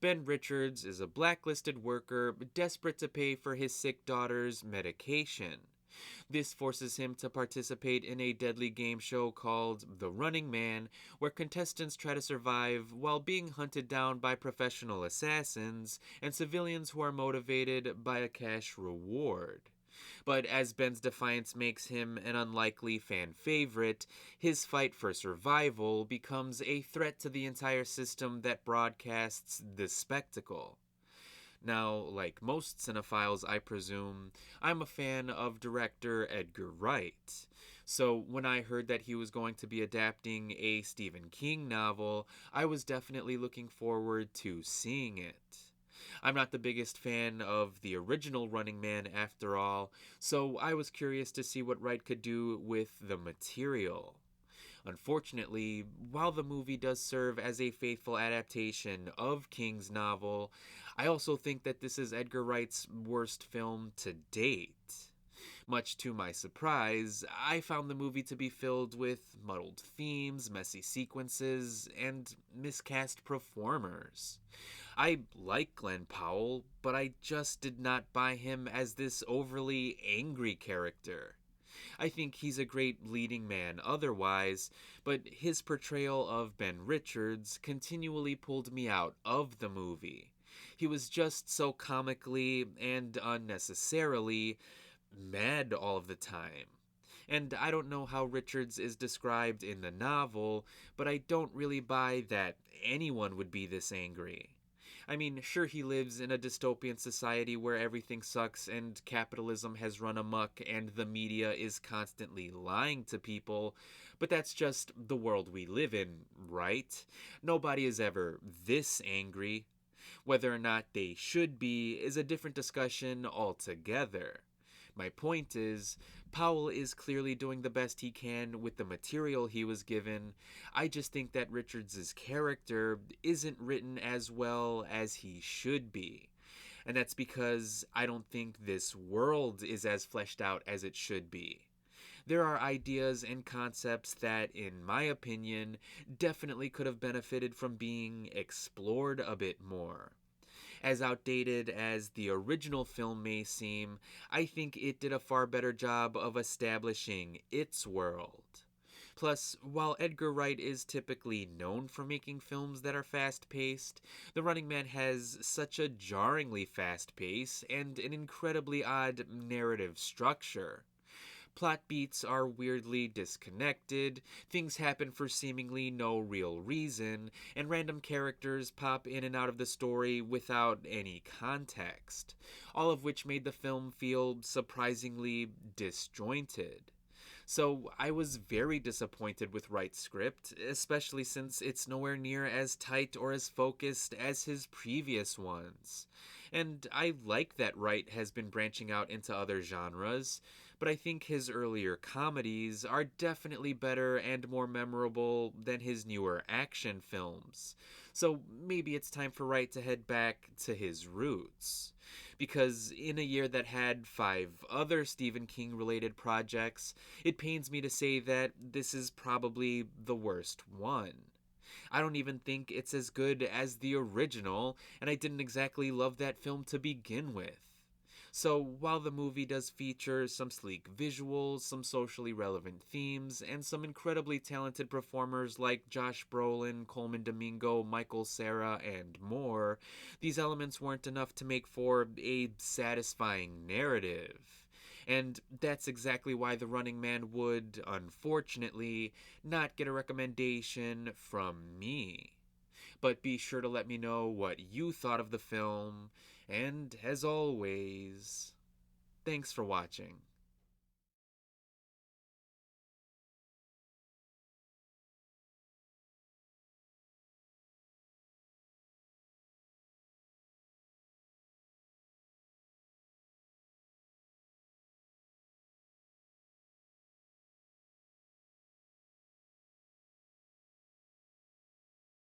Ben Richards is a blacklisted worker desperate to pay for his sick daughter's medication. This forces him to participate in a deadly game show called The Running Man, where contestants try to survive while being hunted down by professional assassins and civilians who are motivated by a cash reward. But as Ben's defiance makes him an unlikely fan favorite, his fight for survival becomes a threat to the entire system that broadcasts this spectacle. Now, like most cinephiles, I presume, I'm a fan of director Edgar Wright. So when I heard that he was going to be adapting a Stephen King novel, I was definitely looking forward to seeing it. I'm not the biggest fan of the original Running Man after all, so I was curious to see what Wright could do with the material. Unfortunately, while the movie does serve as a faithful adaptation of King's novel, I also think that this is Edgar Wright's worst film to date. Much to my surprise, I found the movie to be filled with muddled themes, messy sequences, and miscast performers. I like Glenn Powell, but I just did not buy him as this overly angry character. I think he's a great leading man otherwise, but his portrayal of Ben Richards continually pulled me out of the movie. He was just so comically and unnecessarily mad all of the time. And I don't know how Richards is described in the novel, but I don't really buy that anyone would be this angry. I mean, sure, he lives in a dystopian society where everything sucks and capitalism has run amok and the media is constantly lying to people, but that's just the world we live in, right? Nobody is ever this angry. Whether or not they should be is a different discussion altogether. My point is, Powell is clearly doing the best he can with the material he was given. I just think that Richards' character isn't written as well as he should be. And that's because I don't think this world is as fleshed out as it should be. There are ideas and concepts that, in my opinion, definitely could have benefited from being explored a bit more. As outdated as the original film may seem, I think it did a far better job of establishing its world. Plus, while Edgar Wright is typically known for making films that are fast paced, The Running Man has such a jarringly fast pace and an incredibly odd narrative structure. Plot beats are weirdly disconnected, things happen for seemingly no real reason, and random characters pop in and out of the story without any context, all of which made the film feel surprisingly disjointed. So I was very disappointed with Wright's script, especially since it's nowhere near as tight or as focused as his previous ones. And I like that Wright has been branching out into other genres, but I think his earlier comedies are definitely better and more memorable than his newer action films. So maybe it's time for Wright to head back to his roots. Because in a year that had 5 other Stephen King related projects, it pains me to say that this is probably the worst one. I don't even think it's as good as the original, and I didn't exactly love that film to begin with. So, while the movie does feature some sleek visuals, some socially relevant themes, and some incredibly talented performers like Josh Brolin, Coleman Domingo, Michael Cera, and more, these elements weren't enough to make for a satisfying narrative. And that's exactly why The Running Man would, unfortunately, not get a recommendation from me. But be sure to let me know what you thought of the film, and as always, thanks for watching.